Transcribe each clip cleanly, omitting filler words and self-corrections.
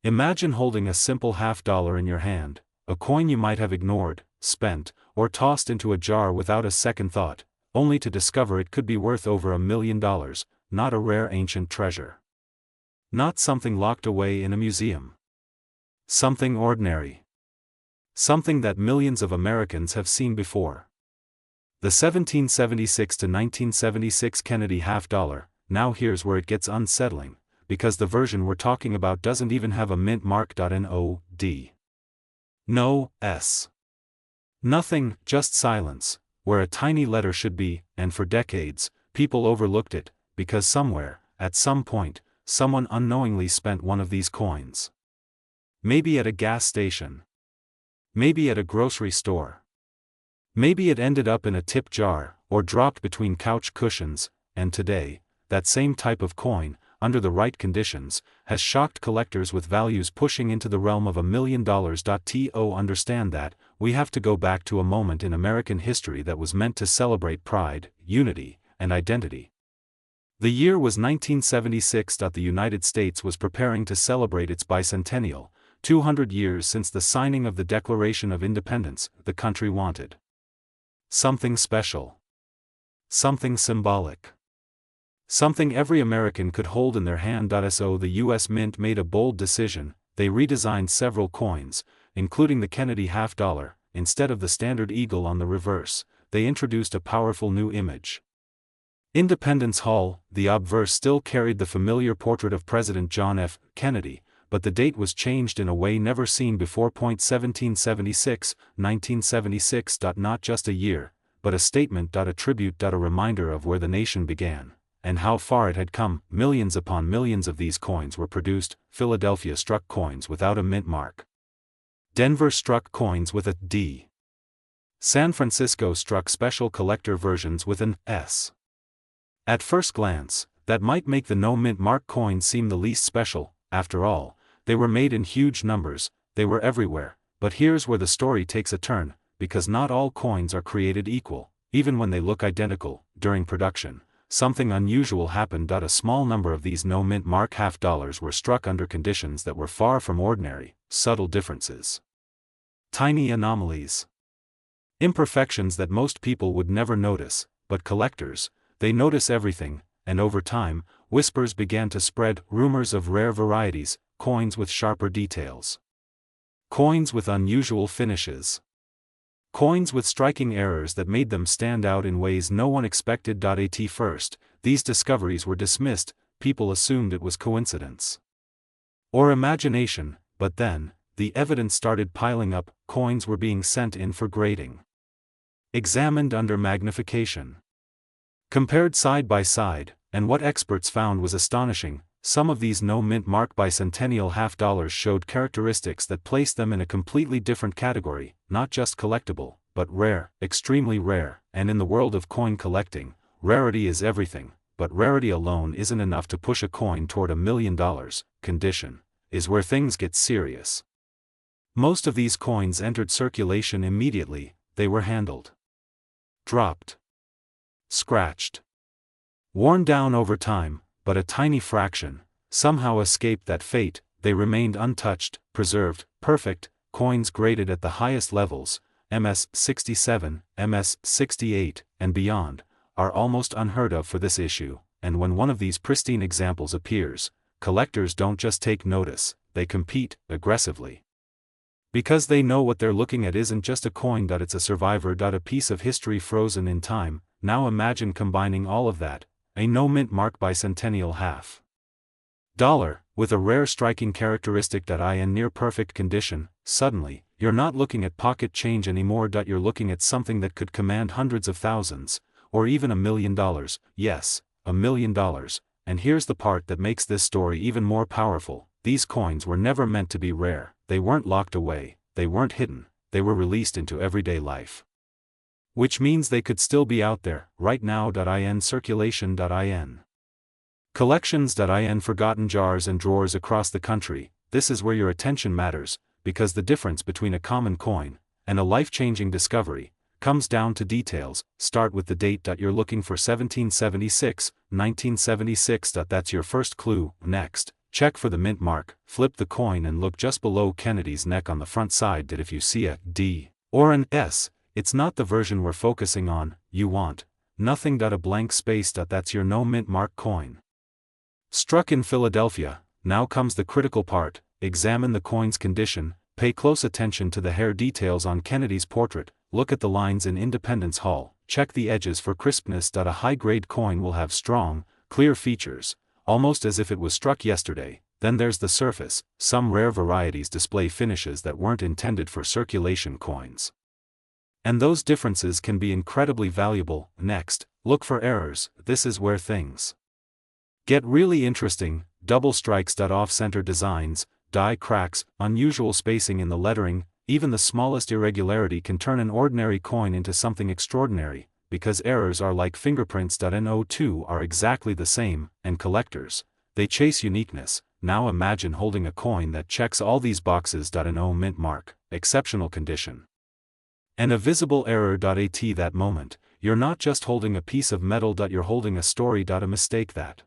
Imagine holding a simple $half in your hand, a coin you might have ignored, spent, or tossed into a jar without a second thought, only to discover it could be worth over $1 million, not a rare ancient treasure. Not something locked away in a museum. Something ordinary. Something that millions of Americans have seen before. The 1776 to 1976 Kennedy $half. Now here's where it gets unsettling, because the version we're talking about doesn't even have a mint mark. No S. Nothing, just silence, where a tiny letter should be, and for decades, people overlooked it, because somewhere, at some point, someone unknowingly spent one of these coins. Maybe at a gas station. Maybe at a grocery store. Maybe it ended up in a tip jar, or dropped between couch cushions, and today, that same type of coin, under the right conditions, has shocked collectors with values pushing into the realm of $1 million. To understand that, we have to go back to a moment in American history that was meant to celebrate pride, unity, and identity. The year was 1976. The United States was preparing to celebrate its bicentennial, 200 years since the signing of the Declaration of Independence. The country wanted something special. Something symbolic. Something every American could hold in their hand. So the U.S. Mint made a bold decision. They redesigned several coins, including the Kennedy $half. Instead of the standard eagle on the reverse, they introduced a powerful new image. Independence Hall, the obverse still carried the familiar portrait of President John F. Kennedy, but the date was changed in a way never seen before. 1776, 1976. Not just a year, but a statement. A tribute. A reminder of where the nation began, and how far it had come. Millions upon millions of these coins were produced. Philadelphia struck coins without a mint mark. Denver struck coins with a D. San Francisco struck special collector versions with an S. At first glance, that might make the no mint mark coins seem the least special. After all, they were made in huge numbers, they were everywhere. But here's where the story takes a turn, because not all coins are created equal, even when they look identical. During production, something unusual happened. A small number of these no mint mark $half were struck under conditions that were far from ordinary. Subtle differences. Tiny anomalies. Imperfections that most people would never notice, but collectors, they notice everything, and over time, whispers began to spread, rumors of rare varieties, coins with sharper details. Coins with unusual finishes. Coins with striking errors that made them stand out in ways no one expected. At first, these discoveries were dismissed. People assumed it was coincidence or imagination, but then, the evidence started piling up. Coins were being sent in for grading. Examined under magnification. Compared side by side, and what experts found was astonishing. Some of these no mint mark bicentennial $half showed characteristics that placed them in a completely different category, not just collectible, but rare, extremely rare. And in the world of coin collecting, rarity is everything, but rarity alone isn't enough to push a coin toward $1 million. Condition is where things get serious. Most of these coins entered circulation immediately. They were handled, dropped, scratched, worn down over time, but a tiny fraction somehow escaped that fate. They remained untouched, preserved, perfect. Coins graded at the highest levels, MS 67, MS 68, and beyond, are almost unheard of for this issue. And when one of these pristine examples appears, collectors don't just take notice, they compete aggressively. Because they know what they're looking at isn't just a coin. It's a survivor. A piece of history frozen in time. Now imagine combining all of that, a no mint mark bicentennial $half, with a rare striking characteristic. In near perfect condition. Suddenly, you're not looking at pocket change anymore. You're looking at something that could command hundreds of thousands, or even $1 million. Yes, $1 million. And here's the part that makes this story even more powerful. These coins were never meant to be rare. They weren't locked away, they weren't hidden, they were released into everyday life. Which means they could still be out there, right now. In circulation.in. Collections.in. Forgotten jars and drawers across the country. This is where your attention matters, because the difference between a common coin and a life-changing discovery comes down to details. Start with the date. You're looking for 1776, 1976. That's your first clue. Next, check for the mint mark, flip the coin and look just below Kennedy's neck on the front side. That if you see a D or an S, it's not the version we're focusing on. You want nothing. A blank space. That's your no mint mark coin. Struck in Philadelphia. Now comes the critical part. Examine the coin's condition, pay close attention to the hair details on Kennedy's portrait, look at the lines in Independence Hall, check the edges for crispness. A high-grade coin will have strong, clear features, almost as if it was struck yesterday. Then there's the surface. Some rare varieties display finishes that weren't intended for circulation coins. And those differences can be incredibly valuable. Next, look for errors. This is where things get really interesting. Double strikes. Off-center designs, die cracks, unusual spacing in the lettering. Even the smallest irregularity can turn an ordinary coin into something extraordinary, because errors are like fingerprints. No two are exactly the same, and collectors, they chase uniqueness. Now imagine holding a coin that checks all these boxes. No mint mark, exceptional condition, and a visible error. At that moment, you're not just holding a piece of metal. You're holding a story. A mistake that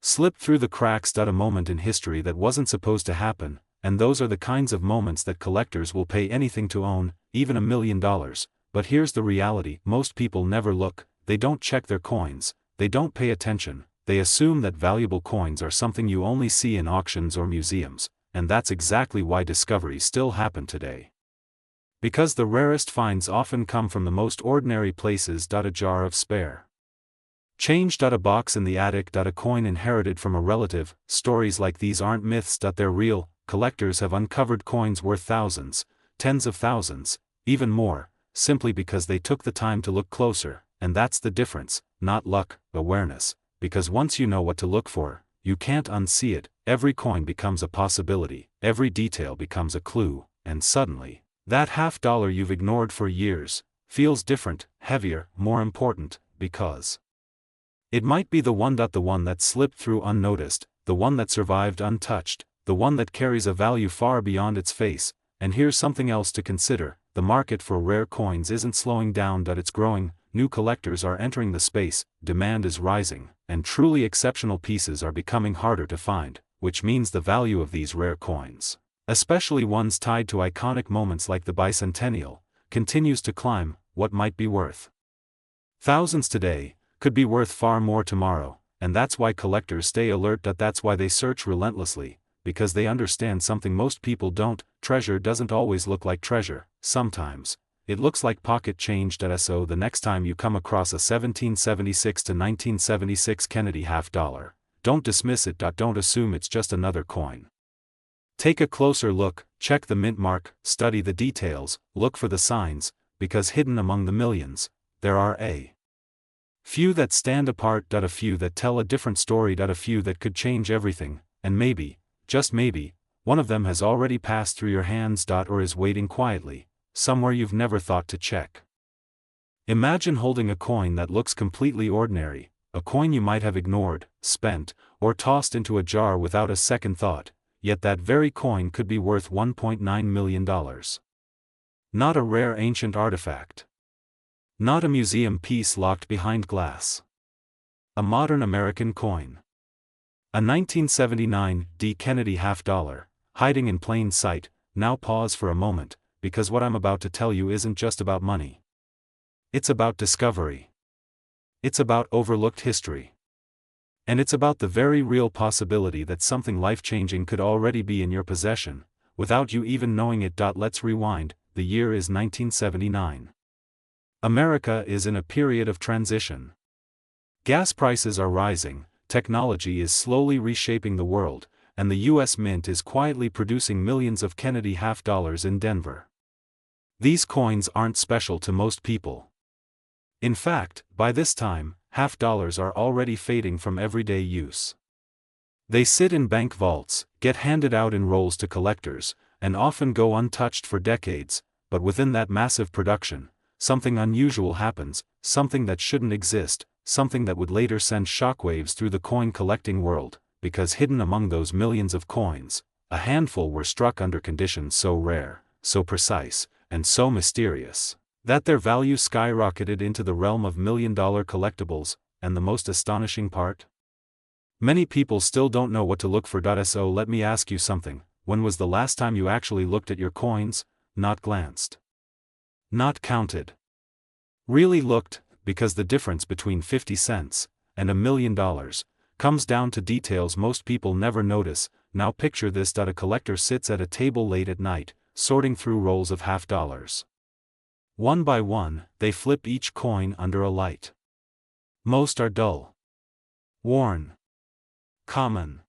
slipped through the cracks. A moment in history that wasn't supposed to happen, and those are the kinds of moments that collectors will pay anything to own, even $1 million. But here's the reality: most people never look, they don't check their coins, they don't pay attention, they assume that valuable coins are something you only see in auctions or museums, and that's exactly why discoveries still happen today. Because the rarest finds often come from the most ordinary places. A jar of spare change. A box in the attic. A coin inherited from a relative. Stories like these aren't myths. They're real. Collectors have uncovered coins worth thousands, tens of thousands, even more, simply because they took the time to look closer. And that's the difference, not luck, awareness, because once you know what to look for, you can't unsee it. Every coin becomes a possibility, every detail becomes a clue, and suddenly, that $50 you've ignored for years feels different, heavier, more important, because it might be the one that slipped through unnoticed, the one that survived untouched, the one that carries a value far beyond its face. And here's something else to consider: the market for rare coins isn't slowing down. It's growing. New collectors are entering the space, demand is rising, and truly exceptional pieces are becoming harder to find, which means the value of these rare coins, especially ones tied to iconic moments like the Bicentennial, continues to climb. What might be worth thousands today could be worth far more tomorrow, and that's why collectors stay alert. That's why they search relentlessly, because they understand something most people don't: treasure doesn't always look like treasure. Sometimes it looks like pocket change. So the next time you come across a 1776 to 1976 Kennedy half dollar, don't dismiss it. Don't assume it's just another coin. Take a closer look, check the mint mark, study the details, look for the signs, because hidden among the millions, there are a few that stand apart. A few that tell a different story. A few that could change everything, and maybe, just maybe, one of them has already passed through your hands. Or is waiting quietly, somewhere you've never thought to check. Imagine holding a coin that looks completely ordinary, a coin you might have ignored, spent, or tossed into a jar without a second thought, yet that very coin could be worth $1.9 million. Not a rare ancient artifact. Not a museum piece locked behind glass. A modern American coin. A 1979 D. Kennedy half dollar, hiding in plain sight. Now pause for a moment, because what I'm about to tell you isn't just about money. It's about discovery. It's about overlooked history. And it's about the very real possibility that something life-changing could already be in your possession, without you even knowing it. Let's rewind. The year is 1979. America is in a period of transition. Gas prices are rising, technology is slowly reshaping the world, and the U.S. Mint is quietly producing millions of Kennedy half dollars in Denver. These coins aren't special to most people. In fact, by this time, half dollars are already fading from everyday use. They sit in bank vaults, get handed out in rolls to collectors, and often go untouched for decades. But within that massive production, something unusual happens, something that shouldn't exist, something that would later send shockwaves through the coin collecting world, because hidden among those millions of coins, a handful were struck under conditions so rare, so precise, and so mysterious, that their value skyrocketed into the realm of million-dollar collectibles. And the most astonishing part? Many people still don't know what to look for. So let me ask you something. When was the last time you actually looked at your coins? Not glanced. Not counted. Really looked, because the difference between 50 cents and $1 million comes down to details most people never notice. Now picture this: a collector sits at a table late at night, sorting through rolls of half dollars. One by one, they flip each coin under a light. Most are dull, worn, common.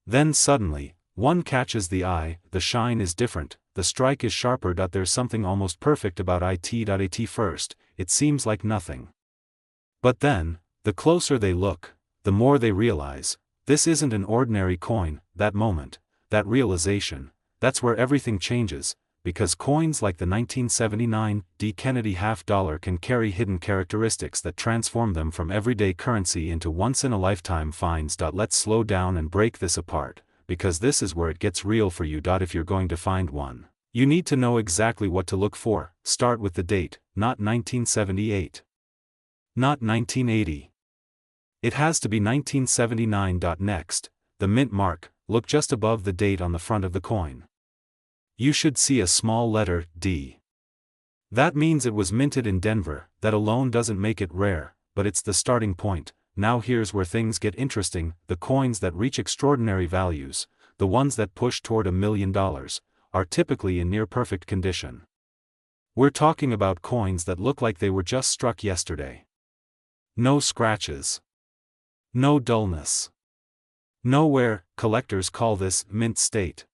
Then suddenly, one catches the eye. The shine is different, the strike is sharper. There's something almost perfect about it. At first, it seems like nothing. But then, the closer they look, the more they realize, this isn't an ordinary coin. That moment, that realization, that's where everything changes, because coins like the 1979 D. Kennedy half dollar can carry hidden characteristics that transform them from everyday currency into once-in-a-lifetime finds. Let's slow down and break this apart, because this is where it gets real for you. If you're going to find one, you need to know exactly what to look for. Start with the date, not 1978. Not 1980. It has to be 1979. Next, the mint mark. Look just above the date on the front of the coin. You should see a small letter, D. That means it was minted in Denver. That alone doesn't make it rare, but it's the starting point. Now here's where things get interesting. The coins that reach extraordinary values, the ones that push toward $1 million, are typically in near-perfect condition. We're talking about coins that look like they were just struck yesterday. No scratches. No dullness. No wear. Collectors call this mint state.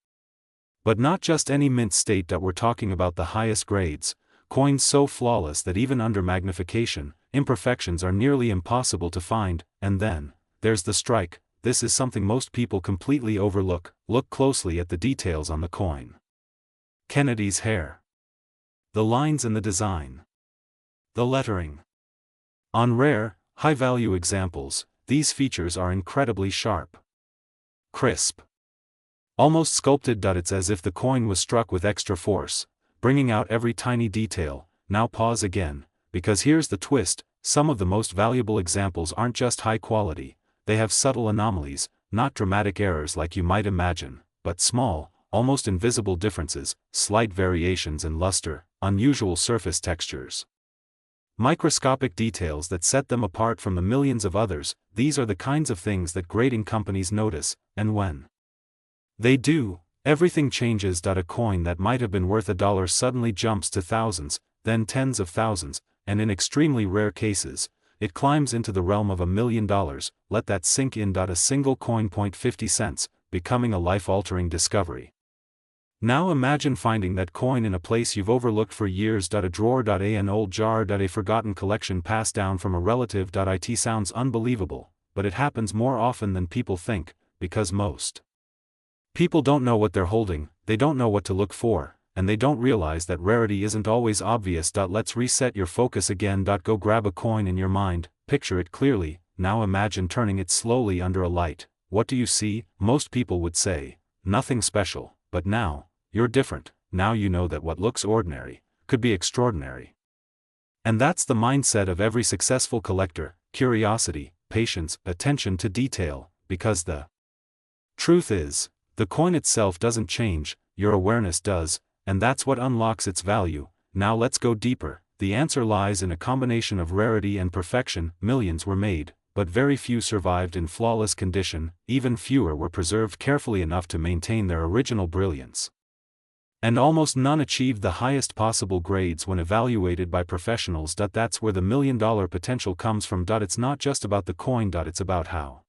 But not just any mint state. We're talking about the highest grades, coins so flawless that even under magnification, imperfections are nearly impossible to find. And then, there's the strike. This is something most people completely overlook. Look closely at the details on the coin. Kennedy's hair. The lines in the design. The lettering. On rare, high-value examples, these features are incredibly sharp. Crisp. Almost sculpted. It's as if the coin was struck with extra force, bringing out every tiny detail. Now pause again, because here's the twist: some of the most valuable examples aren't just high quality, they have subtle anomalies, not dramatic errors like you might imagine, but small, almost invisible differences, slight variations in luster, unusual surface textures. Microscopic details that set them apart from the millions of others. These are the kinds of things that grading companies notice, and when they do, everything changes. A coin that might have been worth $1 suddenly jumps to thousands, then tens of thousands, and in extremely rare cases, it climbs into the realm of $1 million. Let that sink in. A single coin, 50 cents, becoming a life-altering discovery. Now imagine finding that coin in a place you've overlooked for years. A drawer. An old jar. A forgotten collection passed down from a relative. It sounds unbelievable, but it happens more often than people think, because most people don't know what they're holding, they don't know what to look for, and they don't realize that rarity isn't always obvious. Let's reset your focus again. Go grab a coin in your mind, picture it clearly. Now imagine turning it slowly under a light. What do you see? Most people would say, nothing special, but now, you're different. Now you know that what looks ordinary could be extraordinary. And that's the mindset of every successful collector: curiosity, patience, attention to detail, because the truth is, the coin itself doesn't change, your awareness does, and that's what unlocks its value. Now let's go deeper. The answer lies in a combination of rarity and perfection. Millions were made, but very few survived in flawless condition. Even fewer were preserved carefully enough to maintain their original brilliance. And almost none achieved the highest possible grades when evaluated by professionals. That's where the $1 million potential comes from. It's not just about the coin. It's about how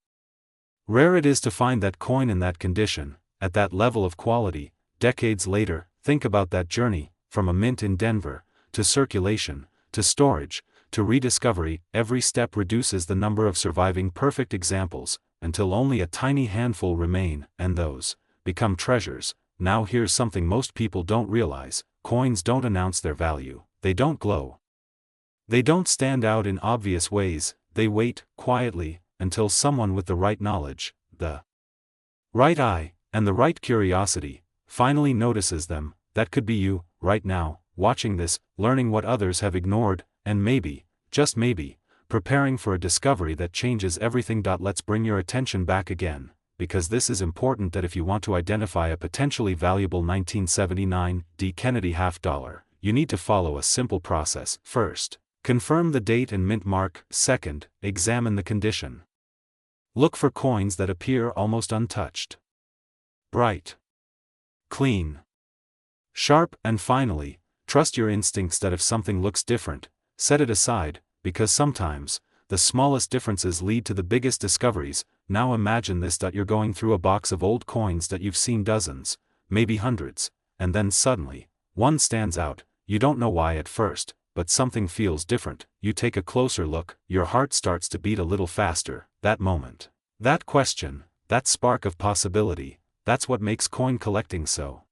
rare it is to find that coin in that condition, at that level of quality, decades later. Think about that journey, from a mint in Denver, to circulation, to storage, to rediscovery. Every step reduces the number of surviving perfect examples, until only a tiny handful remain, and those become treasures. Now here's something most people don't realize: coins don't announce their value, they don't glow. They don't stand out in obvious ways, they wait, quietly, until someone with the right knowledge, the right eye, and the right curiosity, finally notices them. That could be you, right now, watching this, learning what others have ignored, and maybe, just maybe, preparing for a discovery that changes everything. Let's bring your attention back again, because this is important, that if you want to identify a potentially valuable 1979 D. Kennedy half dollar, you need to follow a simple process. First, confirm the date and mint mark. Second, examine the condition. Look for coins that appear almost untouched. Bright, clean, sharp, and finally, trust your instincts that if something looks different, set it aside, because sometimes, the smallest differences lead to the biggest discoveries. Now imagine this: you're going through a box of old coins that you've seen dozens, maybe hundreds, and then suddenly, one stands out. You don't know why at first, but something feels different. You take a closer look, your heart starts to beat a little faster. That moment, that question, that spark of possibility, that's what makes coin collecting so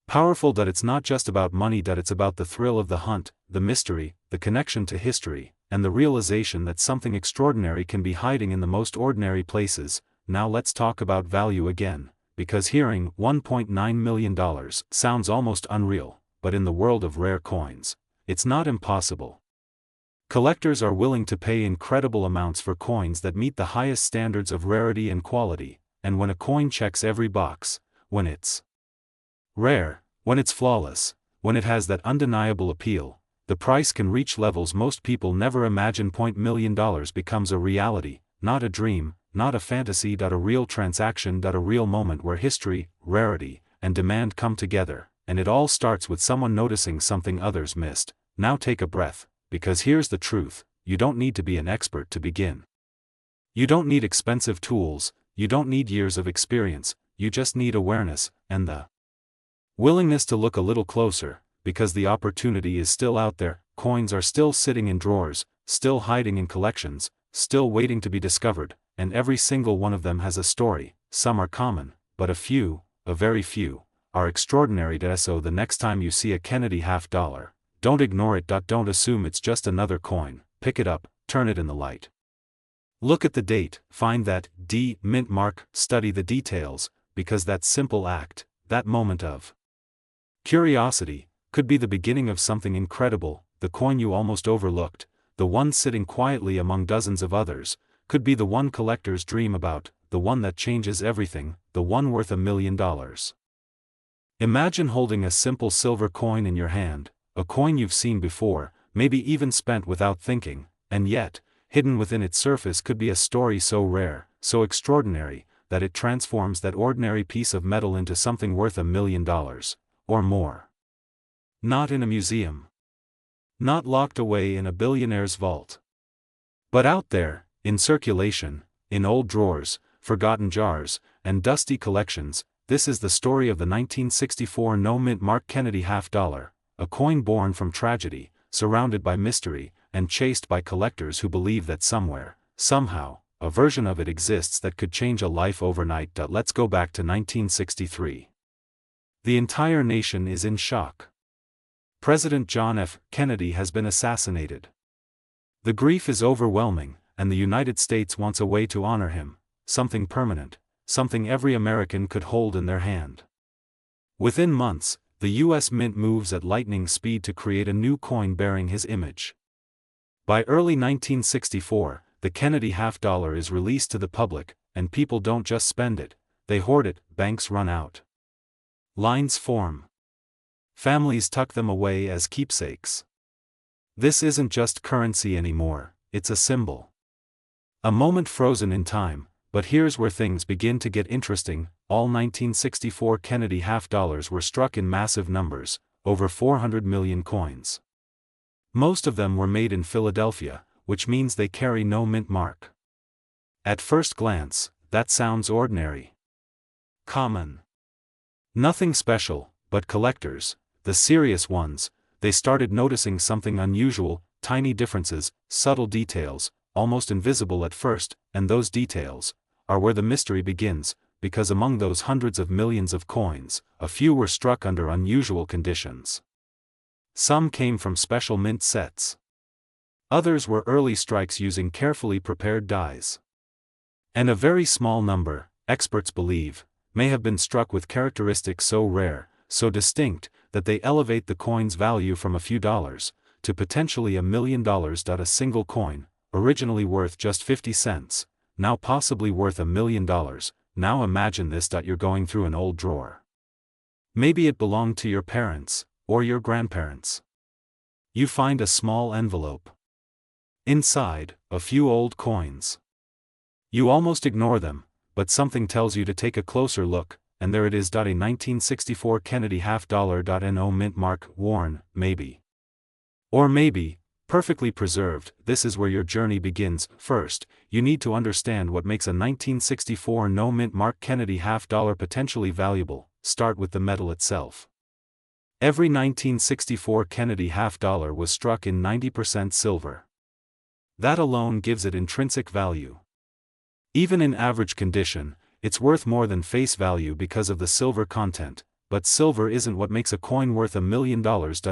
powerful. That it's not just about money, that it's about the thrill of the hunt, the mystery, the connection to history, and the realization that something extraordinary can be hiding in the most ordinary places. Now let's talk about value again, because hearing $1.9 million sounds almost unreal, but in the world of rare coins, it's not impossible. Collectors are willing to pay incredible amounts for coins that meet the highest standards of rarity and quality, and when a coin checks every box, when it's rare, when it's flawless, when it has that undeniable appeal, the price can reach levels most people never imagine. $1 million becomes a reality, not a dream, not a fantasy. A real transaction. A real moment where history, rarity, and demand come together, and it all starts with someone noticing something others missed. Now take a breath, because here's the truth: you don't need to be an expert to begin. You don't need expensive tools, you don't need years of experience, you just need awareness, and the willingness to look a little closer, because the opportunity is still out there. Coins are still sitting in drawers, still hiding in collections, still waiting to be discovered, and every single one of them has a story. Some are common, but a few, a very few, are extraordinary. So the next time you see a Kennedy half dollar, don't ignore it. Don't assume it's just another coin. Pick it up, turn it in the light. Look at the date, find that D mint mark, study the details, because that simple act, that moment of curiosity, could be the beginning of something incredible. The coin you almost overlooked, the one sitting quietly among dozens of others, could be the one collectors dream about, the one that changes everything, the one worth $1 million. Imagine holding a simple silver coin in your hand, a coin you've seen before, maybe even spent without thinking, and yet, hidden within its surface could be a story so rare, so extraordinary, that it transforms that ordinary piece of metal into something worth $1 million, or more. Not in a museum. Not locked away in a billionaire's vault. But out there, in circulation, in old drawers, forgotten jars, and dusty collections. This is the story of the 1964 no-mint mark Kennedy half dollar, a coin born from tragedy, surrounded by mystery, and chased by collectors who believe that somewhere, somehow, a version of it exists that could change a life overnight. Let's go back to 1963. The entire nation is in shock. President John F. Kennedy has been assassinated. The grief is overwhelming, and the United States wants a way to honor him, something permanent, something every American could hold in their hand. Within months, the U.S. Mint moves at lightning speed to create a new coin bearing his image. By early 1964, the Kennedy half dollar is released to the public, and people don't just spend it, they hoard it. Banks run out. Lines form. Families tuck them away as keepsakes. This isn't just currency anymore, it's a symbol. A moment frozen in time, but here's where things begin to get interesting. All 1964 Kennedy half dollars were struck in massive numbers, over 400 million coins. Most of them were made in Philadelphia, which means they carry no mint mark. At first glance, that sounds ordinary. Common. Nothing special, but collectors, the serious ones, they started noticing something unusual: tiny differences, subtle details, almost invisible at first, and those details are where the mystery begins, because among those hundreds of millions of coins, a few were struck under unusual conditions. Some came from special mint sets. Others were early strikes using carefully prepared dies. And a very small number, experts believe, may have been struck with characteristics so rare, so distinct, that they elevate the coin's value from a few dollars to potentially $1 million. A single coin, originally worth just 50 cents, now possibly worth $1 million. Now imagine this: you're going through an old drawer. Maybe it belonged to your parents, or your grandparents. You find a small envelope. Inside, a few old coins. You almost ignore them, but something tells you to take a closer look, and there it is: a 1964 Kennedy half dollar. No mint mark, worn, maybe. Or maybe, perfectly preserved. This is where your journey begins. First, you need to understand what makes a 1964 no mint mark Kennedy half dollar potentially valuable. Start with the metal itself. Every 1964 Kennedy half dollar was struck in 90% silver. That alone gives it intrinsic value. Even in average condition, it's worth more than face value because of the silver content. But silver isn't what makes a coin worth $1 million.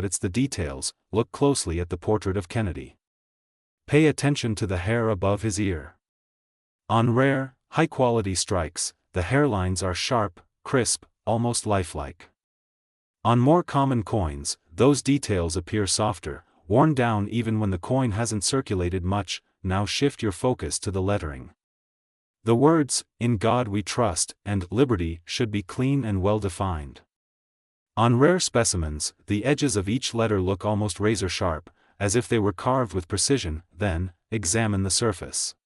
It's the details. Look closely at the portrait of Kennedy. Pay attention to the hair above his ear. On rare, high-quality strikes, the hairlines are sharp, crisp, almost lifelike. On more common coins, those details appear softer, worn down even when the coin hasn't circulated much. Now shift your focus to the lettering. The words, "In God We Trust," and "Liberty" should be clean and well-defined. On rare specimens, the edges of each letter look almost razor-sharp, as if they were carved with precision. Then, examine the surface.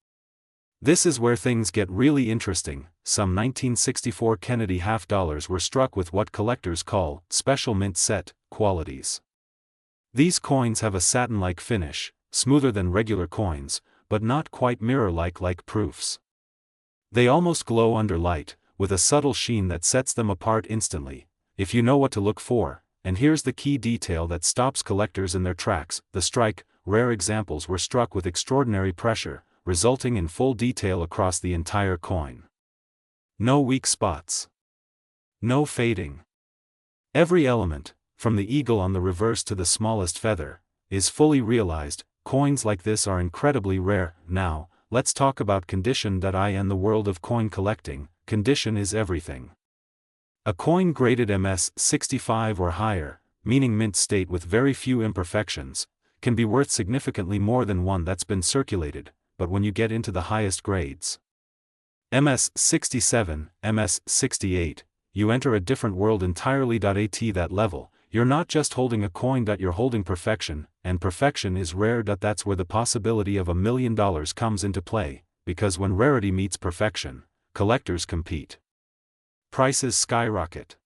This is where things get really interesting. Some 1964 Kennedy half dollars were struck with what collectors call special mint set qualities. These coins have a satin-like finish, smoother than regular coins, but not quite mirror-like proofs. They almost glow under light, with a subtle sheen that sets them apart instantly, if you know what to look for. And here's the key detail that stops collectors in their tracks: the strike. Rare examples were struck with extraordinary pressure, resulting in full detail across the entire coin. No weak spots. No fading. Every element, from the eagle on the reverse to the smallest feather, is fully realized. Coins like this are incredibly rare. Now, let's talk about condition. In the world of coin collecting, condition is everything. A coin graded MS-65 or higher, meaning mint state with very few imperfections, can be worth significantly more than one that's been circulated. But when you get into the highest grades, MS-67, MS-68, you enter a different world entirely. At that level, you're not just holding a coin, you're holding perfection, and perfection is rare. That's where the possibility of $1 million comes into play, because when rarity meets perfection, collectors compete. Prices skyrocket.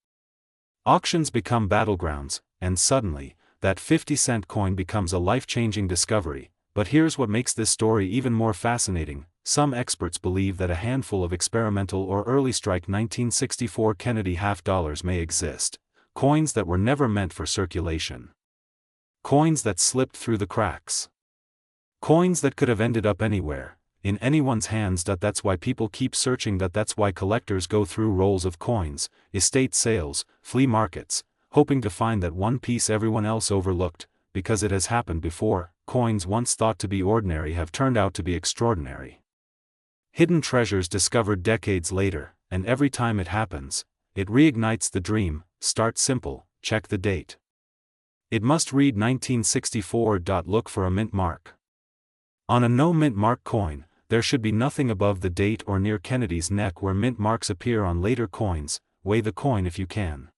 Auctions become battlegrounds, and suddenly, that 50-cent coin becomes a life-changing discovery. But here's what makes this story even more fascinating. Some experts believe that a handful of experimental or early strike 1964 Kennedy half dollars may exist. Coins that were never meant for circulation. Coins that slipped through the cracks. Coins that could have ended up anywhere, in anyone's hands. That's why people keep searching. That's why collectors go through rolls of coins, estate sales, flea markets, hoping to find that one piece everyone else overlooked, because it has happened before. Coins once thought to be ordinary have turned out to be extraordinary. Hidden treasures discovered decades later, and every time it happens, it reignites the dream. Start simple, check the date. It must read 1964. Look for a mint mark. On a no mint mark coin, there should be nothing above the date or near Kennedy's neck where mint marks appear on later coins. Weigh the coin if you can.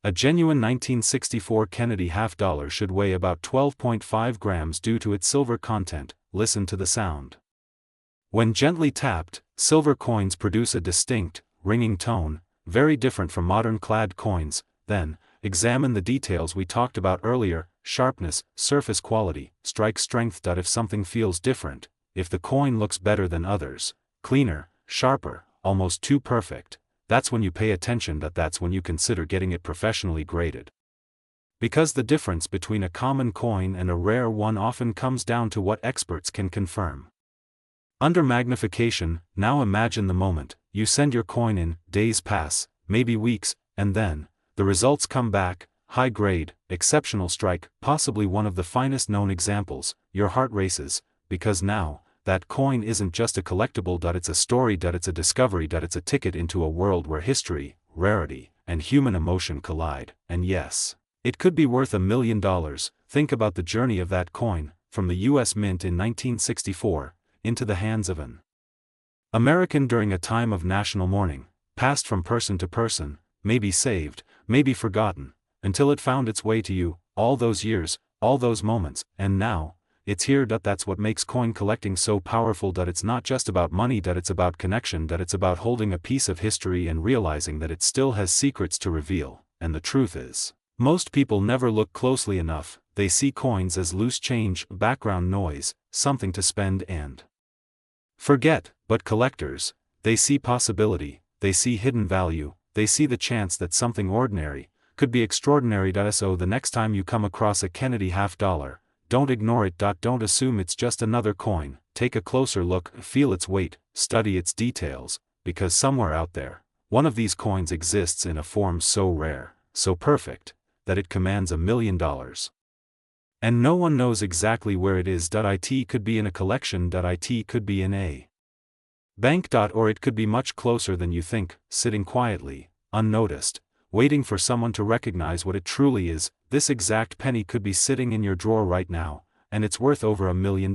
A genuine 1964 Kennedy half dollar should weigh about 12.5 grams due to its silver content. Listen to the sound. When gently tapped, silver coins produce a distinct, ringing tone, very different from modern clad coins. Then, examine the details we talked about earlier: sharpness, surface quality, strike strength. If something feels different, if the coin looks better than others, cleaner, sharper, almost too perfect, that's when you pay attention. That's when you consider getting it professionally graded. Because the difference between a common coin and a rare one often comes down to what experts can confirm. Under magnification. Now imagine the moment you send your coin in, days pass, maybe weeks, and then, the results come back: high grade, exceptional strike, possibly one of the finest known examples. Your heart races, because now, that coin isn't just a collectible. It's a story. It's a discovery. It's a ticket into a world where history, rarity, and human emotion collide. And yes, it could be worth $1 million. Think about the journey of that coin. from the U.S. Mint in 1964, into the hands of an American during a time of national mourning, passed from person to person, maybe saved, maybe forgotten, until it found its way to you, all those years, all those moments, and now, it's here. That's what makes coin collecting so powerful. It's not just about money. It's about connection. It's about holding a piece of history and realizing that it still has secrets to reveal. And the truth is, most people never look closely enough. They see coins as loose change, background noise, something to spend and forget. But collectors, they see possibility, they see hidden value, they see the chance that something ordinary could be extraordinary. So the next time you come across a Kennedy half dollar, don't ignore it. Don't assume it's just another coin. Take a closer look, feel its weight, study its details, because somewhere out there, one of these coins exists in a form so rare, so perfect, that it commands $1 million. And no one knows exactly where it is. It could be in a collection. It could be in a bank. Or it could be much closer than you think, sitting quietly, unnoticed, waiting for someone to recognize what it truly is. This exact penny could be sitting in your drawer right now, and it's worth over $1 million.